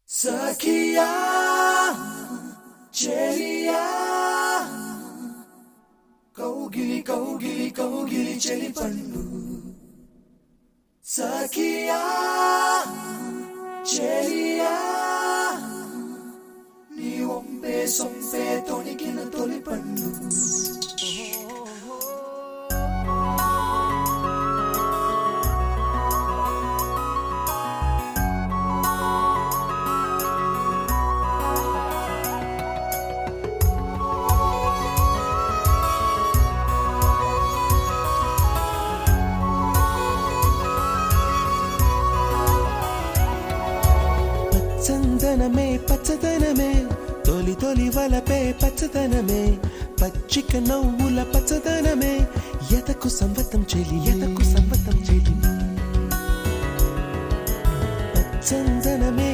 సఖియా చెలియా కౌగిలి కౌగిలి కౌగిలి చెలి పండు సఖియా చెలియా నీ ఒంపే సొంపే తొణికిన తొలి పండు చందనమే పచ్చదనమే తొలి తొలి వలపే పచ్చదనమే పచ్చిక నవ్వుల పచ్చదనమే ఎతకు సంవతం చెలి చందనమే